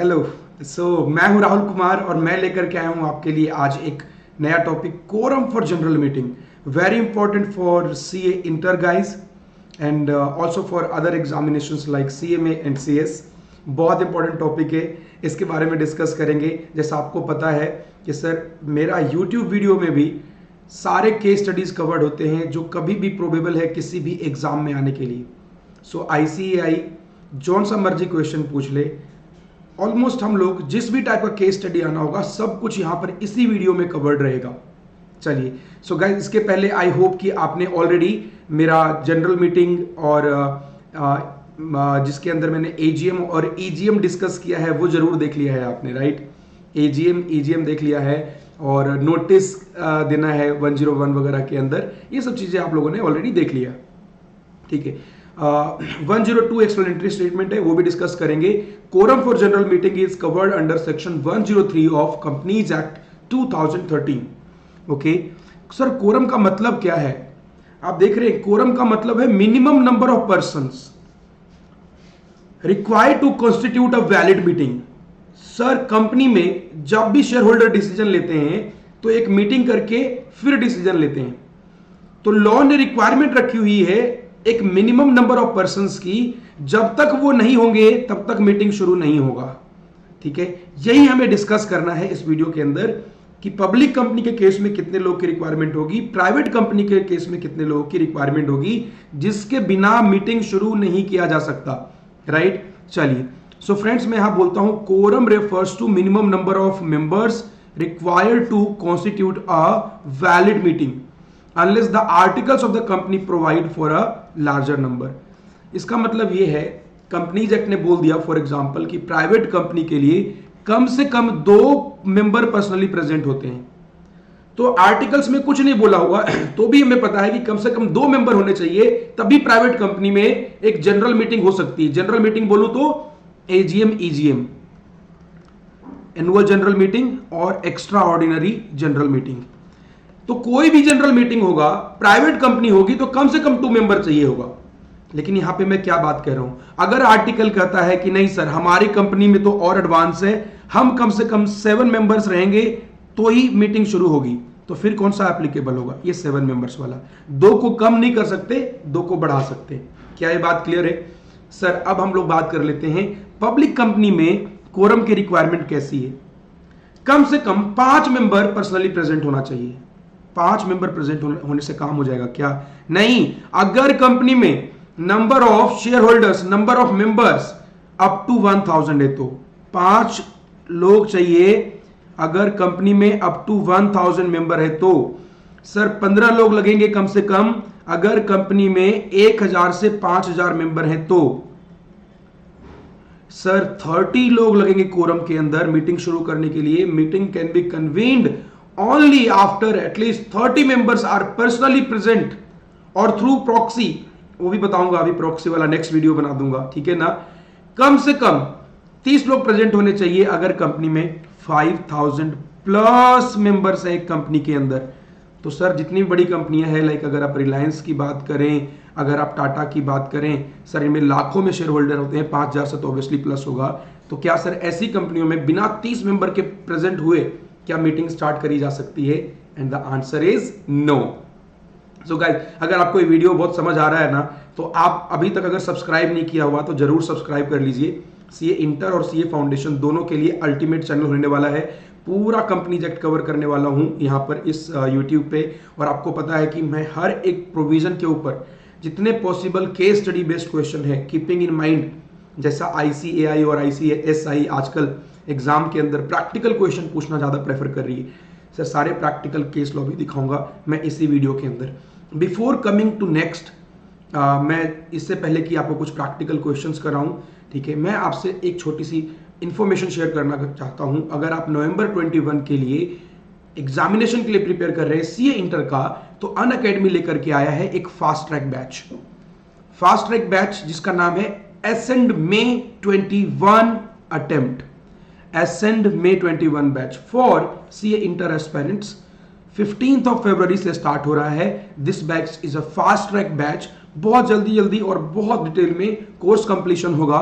Hello. मैं हूं राहुल कुमार और मैं लेकर के आया हूं आपके लिए आज एक नया topic, quorum for general meeting. Very important for CA inter guys and also for other examinations like CMA and CS. बहुत इंपॉर्टेंट टॉपिक है, इसके बारे में डिस्कस करेंगे। जैसा आपको पता है कि सर मेरा यूट्यूब वीडियो में भी सारे केस स्टडीज कवर्ड होते हैं जो कभी भी प्रोबेबल है किसी भी एग्जाम में आने के लिए। सो आईसीएआई जौन सा मर्जी क्वेश्चन पूछ ले, ऑलमोस्ट हम लोग जिस भी टाइप का केस स्टडी आना होगा सब कुछ यहां पर इसी वीडियो में कवर्ड रहेगा। चलिए सो गाइस, इसके पहले आई होप कि आपने ऑलरेडी मेरा जनरल मीटिंग और जिसके अंदर मैंने एजीएम और ईजीएम डिस्कस किया है वो जरूर देख लिया है आपने, राइट। एजीएम ईजीएम देख लिया है और नोटिस देना है 101 वगैरह के अंदर, ये सब चीजें आप लोगों ने ऑलरेडी देख लिया, ठीक है। 102 एक्सप्लेनेटरी स्टेटमेंट है, वो भी डिस्कस करेंगे। Quorum for general meeting is covered under section 103 of companies act 2013। Okay sir, quorum का मतलब क्या है? आप देख रहे हैं, कोरम का मतलब है minimum number of persons required to constitute a valid meeting. Sir company में जब भी शेयर होल्डर डिसीजन लेते हैं तो एक मीटिंग करके फिर डिसीजन लेते हैं, तो लॉ ने रिक्वायरमेंट रखी हुई है एक मिनिमम नंबर ऑफ पर्संस की। जब तक वो नहीं होंगे तब तक मीटिंग शुरू नहीं होगा, ठीक है। यही हमें डिस्कस करना है इस वीडियो के अंदर कि पब्लिक कंपनी के केस में कितने लोग की रिक्वायरमेंट होगी, प्राइवेट कंपनी के केस में कितने लोगों की रिक्वायरमेंट होगी जिसके बिना मीटिंग शुरू नहीं किया जा सकता, राइट। चलिए सो फ्रेंड्स, मैं यहां बोलता हूं quorum refers to minimum number of members required to constitute a valid meeting unless the articles of the company provide for a larger number। इसका मतलब ये है, कंपनीज एक्ट ने बोल दिया फॉर एग्जांपल कि प्राइवेट कंपनी के लिए कम से कम 2 मेंबर पर्सनली प्रेजेंट होते हैं। तो आर्टिकल्स में कुछ नहीं बोला हुआ तो भी हमें पता है कि कम से कम 2 मेंबर होने चाहिए, तभी प्राइवेट कंपनी में एक जनरल मीटिंग हो सकती है। जनरल मीटिंग बोलूं तो AGM EGM, annual general meeting और एक्स्ट्रा ऑर्डिनरी जनरल मीटिंग। तो कोई भी जनरल मीटिंग होगा, प्राइवेट कंपनी होगी तो कम से कम 2 मेंबर चाहिए होगा। लेकिन यहां पे मैं क्या बात कर रहा हूं, अगर आर्टिकल कहता है कि नहीं सर हमारी कंपनी में तो और एडवांस है, हम कम से कम 7 मेंबर्स रहेंगे तो ही मीटिंग शुरू होगी, तो फिर कौन सा एप्लीकेबल होगा? ये 7 मेंबर्स वाला। 2 को कम नहीं कर सकते, 2 को बढ़ा सकते हैं। क्या ये बात क्लियर है? सर अब हम लोग बात कर लेते हैं पब्लिक कंपनी में कोरम की रिक्वायरमेंट कैसी है। कम से कम 5 मेंबर पर्सनली प्रेजेंट होना चाहिए। 5 मेंबर प्रेजेंट होने से काम हो जाएगा क्या? नहीं, अगर कंपनी में number of shareholders, number of members up to 1000 है तो 5 लोग चाहिए। अगर कंपनी में अप टू 1000 मेंबर है तो सर 15 लोग लगेंगे कम से कम। अगर कंपनी में 1000 से 5000 मेंबर है तो सर 30 लोग लगेंगे कोरम के अंदर मीटिंग शुरू करने के लिए। Meeting can be convened only after at least 30 members are personally present or through proxy। वो भी बताऊंगा, अभी प्रॉक्सी वाला नेक्स्ट वीडियो बना दूंगा, ठीक है ना। कम से कम 30 लोग प्रेजेंट होने चाहिए अगर कंपनी में 5000 प्लस मेंबर्स है एक कंपनी के अंदर। तो सर जितनी बड़ी कंपनियां हैं, लाइक अगर आप रिलायंस की बात करें, अगर आप टाटा की बात करें, सर इनमें लाखों में शेयर होल्डर होते हैं, 5000 से तो ऑब्वियसली प्लस होगा। तो क्या सर ऐसी कंपनियों में बिना 30 मेंबर के प्रेजेंट हुए क्या मीटिंग स्टार्ट करी जा सकती है? And the answer is no. So guys, अगर आपको ये वीडियो बहुत समझ आ रहा है ना, तो आप अभी तक अगर सब्सक्राइब नहीं किया हुआ तो जरूर सब्सक्राइब कर लीजिए। सीए इंटर और सीए फाउंडेशन दोनों के लिए अल्टीमेट चैनल होने वाला है। पूरा कंपनीज एक्ट कवर करने वाला हूं यहां पर इस यूट्यूब पे। और आपको पता है कि मैं हर एक प्रोविजन के ऊपर जितने possible case study based question है, कीपिंग इन माइंड जैसा आईसीएआई और आईसीएसआई आजकल एग्जाम के अंदर प्रैक्टिकल क्वेश्चन पूछना ज्यादा प्रेफर कर रही है, सर सारे प्रैक्टिकल केस लॉ भी दिखाऊंगा मैं इसी वीडियो के अंदर। बिफोर कमिंग टू नेक्स्ट, मैं इससे पहले कि आपको कुछ प्रैक्टिकल क्वेश्चंस कराऊं, ठीक है, मैं आपसे एक छोटी सी इंफॉर्मेशन शेयर करना चाहता हूं। अगर आप नवंबर 21 के लिए एग्जामिनेशन के लिए प्रिपेयर कर रहे हैं सीए इंटर का, तो अनअकैडमी लेकर के आया है एक fast track batch. Fast track batch जिसका नाम है ascend may 21 attempt, Ascend May 21 batch for CA inter aspirants. 15th of February से स्टार्ट हो रहा है। This batch is a fast track batch, बहुत जल्दी और बहुत डिटेल में कोर्स कंप्लीशन होगा।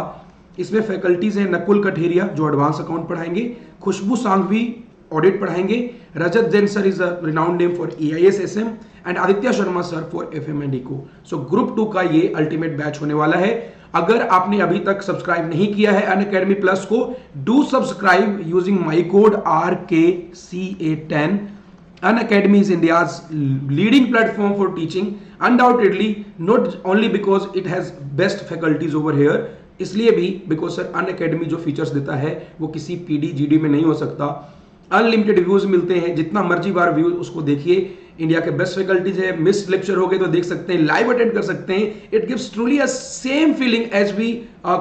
इसमें फैकल्टीज हैं नकुल कठेरिया जो एडवांस अकाउंट पढ़ाएंगे, खुशबू सांघवी ऑडिट पढ़ाएंगे, Rajat Jain sir is a renowned name for EIS SM and Aditya Sharma sir for FM and eco. So group 2 का ये अल्टीमेट बैच होने वाला है। अगर आपने अभी तक सब्सक्राइब नहीं किया है अनअकैडमी प्लस को, do subscribe using my code RKCA10। Unacademy is India's leading platform for teaching, undoubtedly not only because it has best faculties over here, इसलिए भी बिकॉज सर अनअकैडमी जो फीचर्स देता है वो किसी PD GD में नहीं हो सकता। अनलिमिटेड व्यूज मिलते हैं, जितना मर्जी बार व्यू उसको देखिए। इंडिया के बेस्ट फैकल्टीज है, मिस लेक्चर हो गए तो देख सकते हैं, लाइव अटेंड कर सकते हैं। It gives truly a same feeling as we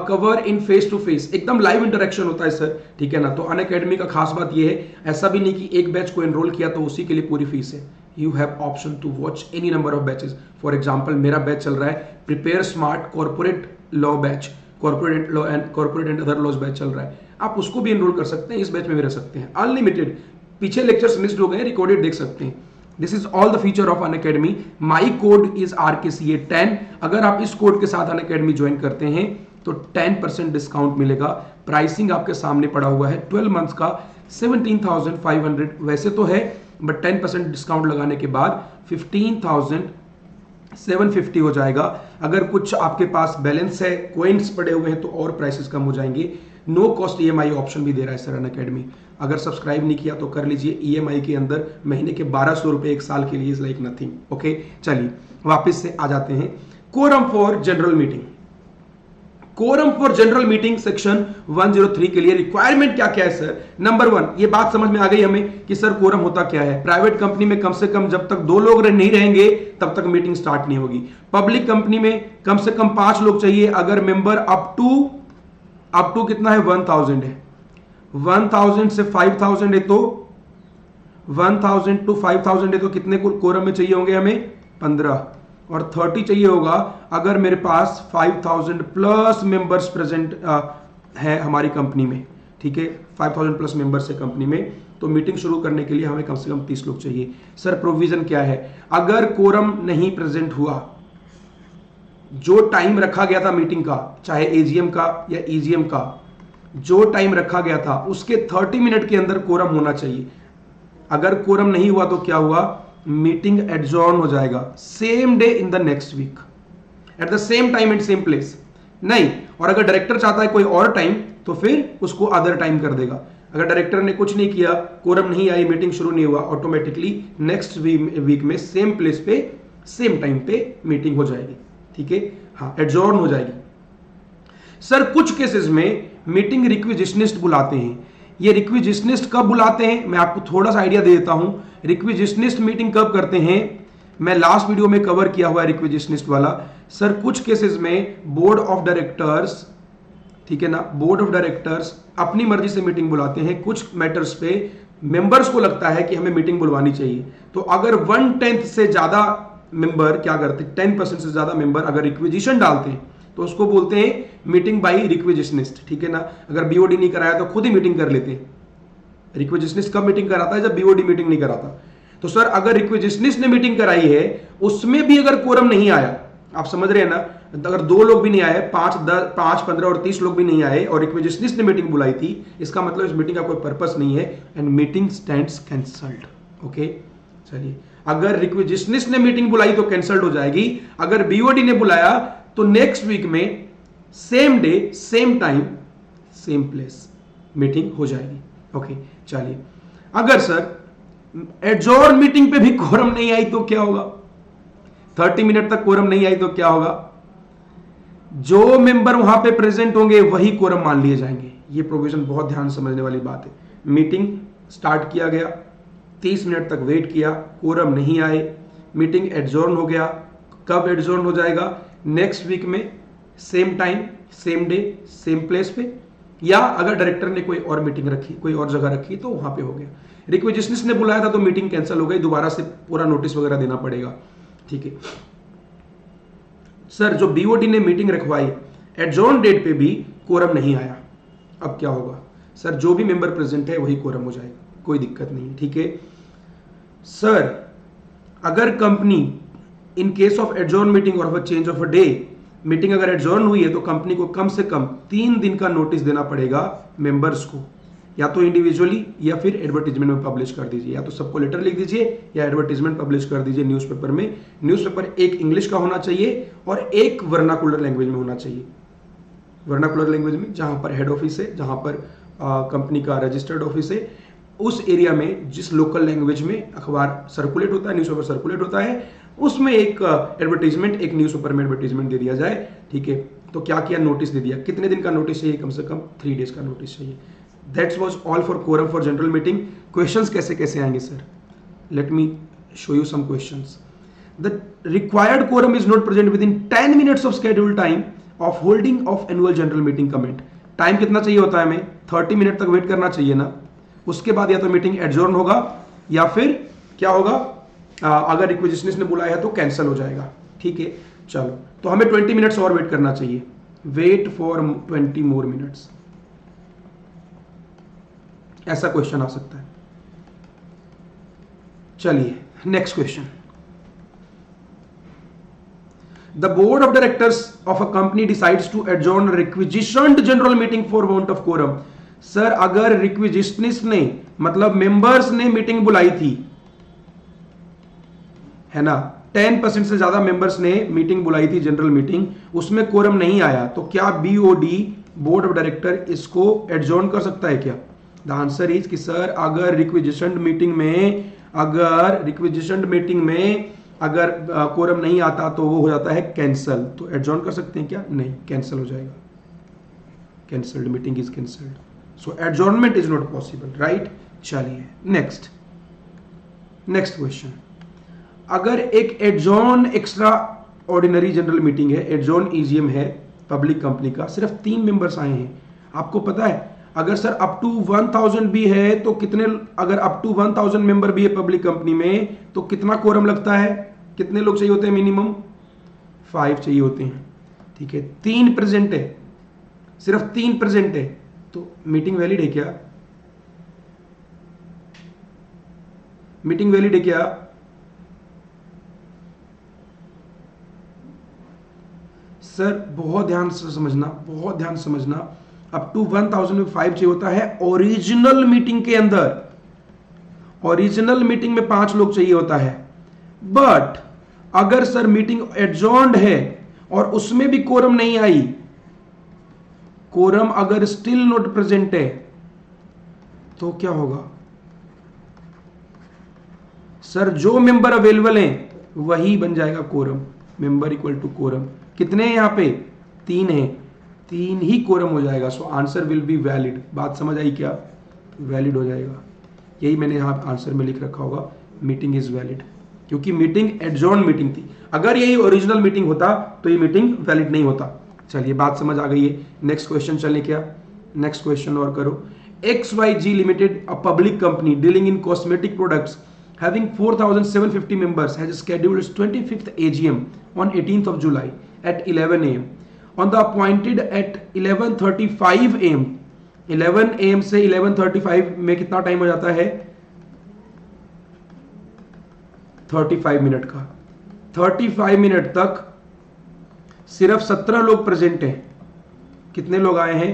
cover in face to face, एकदम लाइव इंटरेक्शन होता है सर, ठीक है ना। तो अनअकैडमी का खास बात ये है, ऐसा भी नहीं कि एक बैच को एनरोल किया तो उसी के लिए पूरी फीस है। You have option to watch any number of batches. For example मेरा बैच चल रहा है prepare smart corporate law batch, corporate law and other laws batch चल रहा है, आप उसको भी एनरोल कर सकते हैं, इस बैच में भी रह सकते हैं। अनलिमिटेड, पीछे लेक्चर्स मिस्ड हो गए, रिकॉर्डेड देख सकते हैं। This is all the feature of Unacademy. My code is RKCA10। अगर आप इस कोड के साथ अनअकैडमी ज्वाइन करते हैं तो 10% डिस्काउंट मिलेगा। प्राइसिंग आपके सामने पड़ा हुआ है, 12 मंथ्स का 17,500 वैसे तो है, बट 10% डिस्काउंट लगाने के बाद 15,750 हो जाएगा। अगर कुछ आपके पास बैलेंस है, कोइंस पड़े हुए हैं तो और प्राइसेस कम हो जाएंगे। नो कॉस्ट EMI ऑप्शन भी दे रहा है सर अनअकैडमी। अगर सब्सक्राइब नहीं किया तो कर लीजिए, EMI के अंदर महीने के 1200 रुपए एक साल के लिए इज लाइक नथिंग। ओके, चलिए वापस से आ जाते हैं। Quorum for general meeting, quorum for general meeting section 103 के लिए रिक्वायरमेंट क्या क्या है सर? नंबर 1, ये बात समझ में आ गई हमें कि सर कोरम होता क्या है। प्राइवेट कंपनी में कम से कम जब तक 2 लोग नहीं रहेंगे तब तक मीटिंग स्टार्ट नहीं होगी। पब्लिक कंपनी में कम से कम 5 लोग चाहिए। अगर मेंबर अप टू कितना है, 1000 है, 1000 से 5000 है तो 1000 टू 5000 है तो कितने कोरम में चाहिए होंगे हमें? 15, और 30 चाहिए होगा अगर मेरे पास 5000 प्लस मेंबर्स प्रेजेंट है हमारी कंपनी में, ठीक है। 5000 प्लस मेंबर्स है कंपनी में, तो मीटिंग शुरू करने के लिए हमें कम से कम 30 लोग चाहिए। सर प्रोविजन क्या है? अगर कोरम नहीं प्रेजेंट हुआ, जो टाइम रखा गया था मीटिंग का, चाहे AGM का या EGM का, जो टाइम रखा गया था उसके 30 मिनट के अंदर कोरम होना चाहिए। अगर कोरम नहीं हुआ तो क्या हुआ? मीटिंग एडजॉर्न हो जाएगा same day in the next week at the same time and same place. नहीं, और अगर डायरेक्टर चाहता है कोई और टाइम तो फिर उसको अदर टाइम कर देगा। अगर डायरेक्टर ने कुछ नहीं किया, कोरम नहीं आई, मीटिंग शुरू नहीं हुआ, ऑटोमेटिकली नेक्स्ट वीक में सेम प्लेस पे सेम टाइम पे मीटिंग हो जाएगी, ठीक है। हाँ, एडजॉर्न हो जाएगी। सर कुछ केसेस में मीटिंग रिक्विजिशनिस्ट बुलाते हैं। ये रिक्विजिशनिस्ट कब बुलाते हैं मैं आपको थोड़ा सा आइडिया दे देता हूं। रिक्विजिशनिस्ट मीटिंग कब करते हैं, मैं लास्ट वीडियो में कवर किया हुआ है रिक्विजिशनिस्ट वाला। सर कुछ केसेस में बोर्ड ऑफ डायरेक्टर्स, ठीक है ना, बोर्ड ऑफ डायरेक्टर्स अपनी मर्जी से मीटिंग बुलाते हैं। कुछ मैटर्स पे मेंबर्स को लगता है कि हमें मीटिंग बुलवानी चाहिए, तो अगर 1/10 से ज्यादा मेंबर क्या करते, 10% से ज्यादा मेंबर अगर रिक्विजिशन डालते हैं तो उसको बोलते हैं मीटिंग बाई रिक्विजिशनिस्ट, ठीक है ना। अगर BOD नहीं कराया तो खुद ही मीटिंग कर लेते हैं। रिक्विजिशनिस्ट कब मीटिंग कराता है? जब BOD मीटिंग नहीं कराता। तो सर अगर रिक्विजिशनिस्ट ने मीटिंग कराई है, उसमें भी अगर कोरम नहीं आया, आप समझ रहे हैं ना, अगर 2 लोग भी नहीं आए, 5, 10, 15 और 30 लोग भी नहीं आए और रिक्विजिशनिस्ट ने मीटिंग बुलाई थी, इसका मतलब इस मीटिंग का कोई पर्पस नहीं है and meeting stands cancelled. Okay, चलिए, अगर रिक्विजिशनिस्ट ने मीटिंग बुलाई तो कैंसल्ड हो जाएगी। अगर BOD ने बुलाया तो नेक्स्ट वीक में same day same time same place meeting हो जाएगी। ओके, चलिए, अगर सर एडजॉर्न मीटिंग पे भी कोरम नहीं आई तो क्या होगा? 30 मिनट तक कोरम नहीं आई तो क्या होगा? जो मेंबर वहां पे प्रेजेंट होंगे वही कोरम मान लिए जाएंगे। ये प्रोविजन बहुत ध्यान समझने वाली बात है। मीटिंग स्टार्ट किया गया, 30 मिनट तक वेट किया, कोरम नहीं आए, मीटिंग एडजॉर्न हो गया। कब एडजॉर्न हो जाएगा? नेक्स्ट वीक में same time same day same place पे, या अगर डायरेक्टर ने कोई और मीटिंग रखी, कोई और जगह रखी तो वहां पे हो गया। रिक्विजिशनिस्ट ने बुलाया था तो मीटिंग कैंसिल हो गई, दोबारा से पूरा नोटिस वगैरह देना पड़ेगा, ठीक है। सर जो BOD ने मीटिंग रखवाई, एडजॉर्न डेट पे भी कोरम नहीं आया, अब क्या होगा? सर जो भी मेंबर प्रेजेंट है वही कोरम हो जाएगा, कोई दिक्कत नहीं है, ठीक है। सर अगर company in case of adjourn meeting और change of a day meeting अगर एडजॉर्न हुई है तो कंपनी को कम से कम 3 दिन का नोटिस देना पड़ेगा मेंबर्स को, या तो इंडिविजुअली या फिर एडवर्टीजमेंट में पब्लिश कर दीजिए, या तो सबको लेटर लिख दीजिए या एडवर्टीजमेंट पब्लिश कर दीजिए न्यूज़पेपर में। न्यूज़पेपर एक इंग्लिश का होना चाहिए और एक वर्नाकुलर लैंग्वेज में होना चाहिए। वर्नाकुलर लैंग्वेज में जहां पर हेड ऑफिस है, जहां पर कंपनी का रजिस्टर्ड ऑफिस है, उस एरिया में जिस लोकल लैंग्वेज में अखबार सर्कुलेट होता है, न्यूज़पेपर सर्कुलेट होता है, उसमें एक एडवर्टीजमेंट, एक न्यूज़पेपर में एडवर्टीजमेंट दे दिया जाए। ठीक है, तो क्या किया, नोटिस दे दिया। कितने दिन का नोटिस चाहिए? कम से कम 3 डेज का नोटिस चाहिए। That's was all for quorum for general meeting. Questions कैसे कैसे आएंगे sir? Let me show you some questions. The required quorum is not present within 10 minutes of scheduled time of holding of annual general meeting comment. Time कितना चाहिए होता है हमें? 30 minute तक wait करना चाहिए ना। उसके बाद या तो मीटिंग एडजॉर्न होगा या फिर क्या होगा, अगर रिक्वेजिशनिस्ट ने बुलाया है तो कैंसिल हो जाएगा। ठीक है, चलो, तो हमें 20 मिनट्स और वेट करना चाहिए। वेट फॉर 20 मोर मिनट्स, ऐसा क्वेश्चन आ सकता है। चलिए next question. The board of directors of a company decides to adjourn requisitioned general meeting for want of quorum. Sir अगर रिक्विजिशनिस्ट ने मतलब मेंबर्स ने मीटिंग बुलाई थी, है ना, 10% से ज्यादा मेंबर्स ने मीटिंग बुलाई थी जनरल मीटिंग, उसमें कोरम नहीं आया, तो क्या बीओडी बोर्ड ऑफ डायरेक्टर इसको एडजॉर्न कर सकता है क्या? द आंसर इज कि सर अगर रिक्विजिशन मीटिंग में अगर कोरम नहीं आता तो वो हो जाता है कैंसल। तो एडजॉर्न कर सकते हैं क्या? नहीं, कैंसल हो जाएगा। Cancelled, meeting is cancelled, so adjournment is not possible, right. चलिए नेक्स्ट क्वेश्चन। अगर एक adjourn extra ordinary general meeting है, एडजॉर्न ईजीएम है पब्लिक कंपनी का, सिर्फ 3 मेंबर्स आए हैं, आपको पता है अगर सर अप टू 1000 भी है तो कितने, अगर अप टू 1000 मेंबर भी है पब्लिक कंपनी में तो कितना कोरम लगता है? कितने लोग चाहिए होते हैं? मिनिमम 5 चाहिए होते हैं। ठीक है, 3 प्रेजेंट है, सिर्फ 3 प्रेजेंट है, तो मीटिंग वैलिड है क्या? मीटिंग वैलिड है क्या? सर बहुत ध्यान से समझना, बहुत ध्यान से समझना। अप टू 1000 में 5 चाहिए होता है ओरिजिनल मीटिंग के अंदर। ओरिजिनल मीटिंग में 5 लोग चाहिए होता है। बट अगर सर मीटिंग एडजॉर्न्ड है और उसमें भी कोरम नहीं आई, कोरम अगर स्टिल नॉट प्रेजेंट है, तो क्या होगा? सर जो मेंबर अवेलेबल हैं वही बन जाएगा quorum. Member equal to quorum. कितने हैं यहां पे? 3 हैं, 3 ही कोरम हो जाएगा। So answer will be valid. बात समझ आई क्या? वैलिड हो जाएगा। यही मैंने यहां आंसर में लिख रखा होगा, मीटिंग इज वैलिड, क्योंकि मीटिंग एडजॉर्न मीटिंग थी। अगर यही ओरिजिनल मीटिंग होता तो ये मीटिंग वैलिड नहीं होता। चलिए बात समझ आ गई है। नेक्स्ट क्वेश्चन चले क्या? नेक्स्ट क्वेश्चन और करो। XYG limited, a public company dealing in cosmetic products having 4750 members has scheduled its 25th AGM on 18th of July at 11 am. On the appointed at 11:35 am, 11 am से 11:35 में कितना time हो जाता है? 35 minute का। 35 minute तक सिर्फ 17 लोग प्रेजेंट हैं। कितने लोग आए हैं?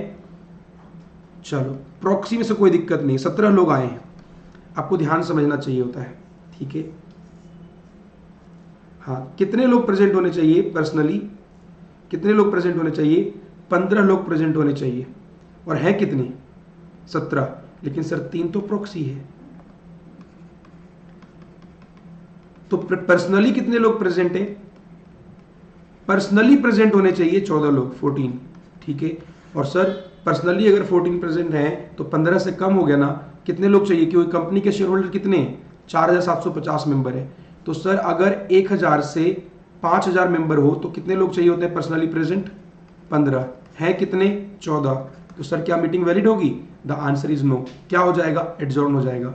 चलो प्रॉक्सी में से कोई दिक्कत नहीं, 17 लोग आए हैं। आपको ध्यान समझना चाहिए होता है, ठीक है। हाँ, कितने लोग प्रेजेंट होने चाहिए? पर्सनली कितने लोग प्रेजेंट होने चाहिए? 15 लोग प्रेजेंट होने चाहिए। और हैं कितने? 17। लेकिन सर 3 तो प्रॉक्सी है, तो पर्सनली कितने लोग प्रेजेंट हैं? पर्सनली प्रेजेंट होने चाहिए 14 लोग, 14, ठीक है। और सर पर्सनली अगर 14 प्रेजेंट हैं तो 15 से कम हो गया ना। कितने लोग चाहिए? क्योंकि कंपनी के शेयर होल्डर कितने हैं? 4750 मेंबर है। तो सर अगर 1000 से 5000 मेंबर हो तो कितने लोग चाहिए होते हैं पर्सनली प्रेजेंट? 15 है, कितने? 14। तो सर क्या मीटिंग वैलिड होगी? The answer is no. क्या हो जाएगा? एडजॉर्न हो जाएगा।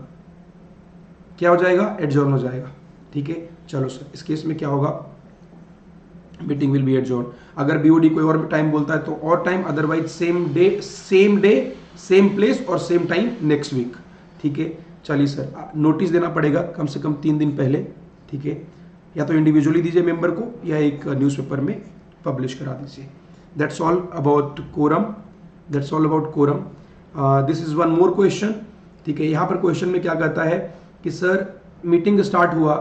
क्या हो जाएगा? एडजॉर्न हो जाएगा, ठीक है। चलो सर इस केस में क्या होगा? Meeting will be adjourn. अगर बीओडी कोई और भी टाइम बोलता है तो और time, otherwise same day same place और सेम टाइम नेक्स्ट वीक, ठीक है। चलिए सर नोटिस देना पड़ेगा कम से कम 3 दिन पहले, ठीक है। या तो इंडिविजुअली दीजिए मेंबर को या एक न्यूज़पेपर में पब्लिश करा दीजिए। That's all about quorum, that's all about quorum. This is one more question, ठीक है। यहाँ पर क्वेश्चन में क्या कहता है कि सर मीटिंग स्टार्ट हुआ,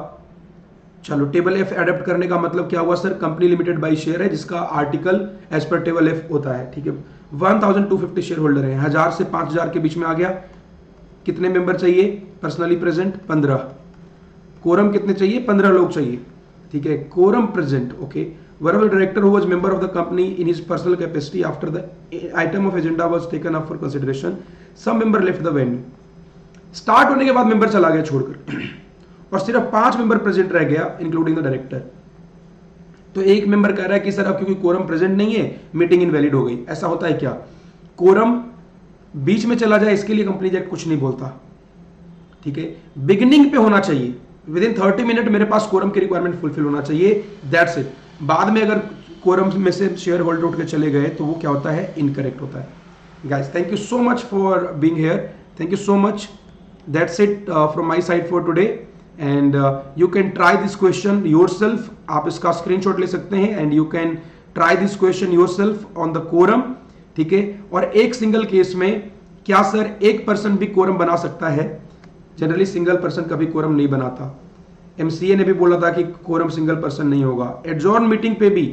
चलो टेबल एफ एडप्ट करने का मतलब क्या हुआ sir, company limited by share है जिसका article as per table F होता है, ठीक है। 1250 शेयर होल्डर है, 1000 से 5000 के बीच में आ गया। कितने मेंबर चाहिए पर्सनली प्रेजेंट, 15। कोरम कितने चाहिए, 15 लोग चाहिए, ठीक है। Quorum present, okay. Wherever the director who was member of the company in his personal capacity after the item of agenda was taken up for consideration, some member left the venue. Start होने के बाद member चला गया छोड़कर और सिर्फ 5 member present रह गया इंक्लूडिंग द डायरेक्टर। तो एक मेंबर कह रहा है कि सर अब क्योंकि कोरम प्रेजेंट नहीं है मीटिंग इनवैलिड हो गई। ऐसा होता है क्या, कोरम बीच में चला जाए इसके लिए कंपनी एक्ट कुछ नहीं बोलता, ठीक है। बिगिनिंग पे होना चाहिए, विद इन 30 मिनट मेरे पास कोरम की रिक्वायरमेंट फुलफिल होना चाहिए, दैट्स इट। बाद में अगर कोरम में से शेयर होल्डर उठ के चले गए तो वो क्या होता है, इनकरेक्ट होता है। Guys thank you so much for being here, thank you so much, that's it from my side for today and you can try this question yourself. आप इसका स्क्रीनशॉट ले सकते हैं and you can try this question yourself on the quorum, ठीक है। और एक single case में क्या सर एक पर्सन भी कोरम बना सकता है, जनरली सिंगल पर्सन कभी कोरम नहीं बनाता। एमसीए ने भी बोला था कि कोरम सिंगल पर्सन नहीं होगा। एडजॉर्न मीटिंग पे भी,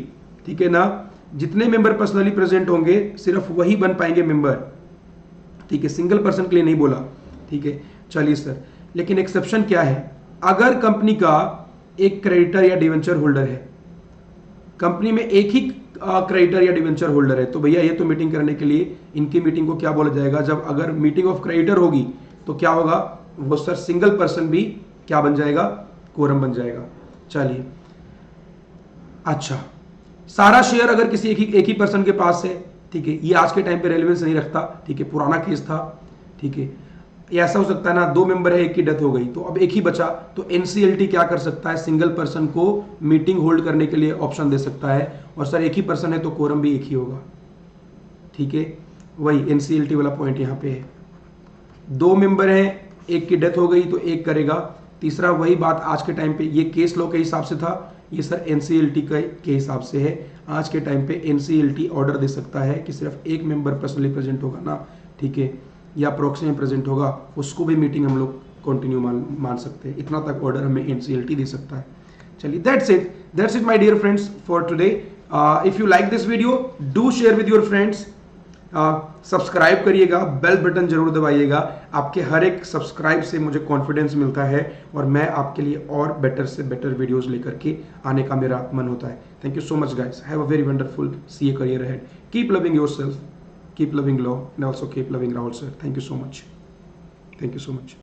ठीक है ना, जितने मेंबर पर्सनली प्रेजेंट होंगे सिर्फ वही बन पाएंगे मेंबर, ठीक है। सिंगल पर्सन के लिए नहीं बोला, ठीक है। चलिए सर, लेकिन एक्सेप्शन क्या है, अगर कंपनी का एक क्रेडिटर या डिवेंचर होल्डर है, कंपनी में एक ही क्रेडिटर या डिवेंचर होल्डर है, तो भैया ये तो मीटिंग करने के लिए इनकी मीटिंग को क्या बोला जाएगा, जब अगर मीटिंग ऑफ क्रेडिटर होगी तो क्या होगा, वो सर सिंगल पर्सन भी क्या बन जाएगा, कोरम बन जाएगा। चलिए अच्छा, सारा शेयर अगर किसी एक ही पर्सन के पास है, ठीक है, ये आज के टाइम पे रेलेवेंस नहीं रखता, ठीक है, पुराना केस था, ठीक है। ऐसा हो सकता है ना, 2 मेंबर है, एक की डेथ हो गई तो अब एक ही बचा, तो एनसीएलटी क्या कर सकता है, सिंगल पर्सन को मीटिंग होल्ड करने के लिए ऑप्शन दे सकता है, और सर एक ही पर्सन है तो कोरम भी एक ही होगा, ठीक है। वही एनसीएलटी वाला पॉइंट यहाँ पे है, 2 मेंबर हैं, एक की डेथ हो गई तो एक करेगा। तीसरा वही बात आज के टाइम पे, ये केस लॉ के हिसाब से था, ये सर एनसीएलटी के हिसाब से है। आज के टाइम पे एनसीएलटी ऑर्डर दे सकता है कि सिर्फ एक मेंबर पर्सनली प्रेजेंट होगा ना, ठीक है, या प्रॉक्सी में प्रेजेंट होगा, उसको भी मीटिंग हम लोग कंटिन्यू मान सकते हैं। इतना तक ऑर्डर हमें एनसीएलटी दे सकता है। चलिए that's it my dear friends for today. If you like this video do share with your friends, subscribe करिएगा, बेल बटन जरूर दबाइएगा। आपके हर एक सब्सक्राइब से मुझे कॉन्फिडेंस मिलता है और मैं आपके लिए और बेटर से बेटर वीडियोस लेकर के आने का मेरा मन होता है। Thank you so much guys, have a very wonderful CA career ahead, keep loving yourself, keep loving law and also keep loving Rahul sir. Thank you so much, thank you so much.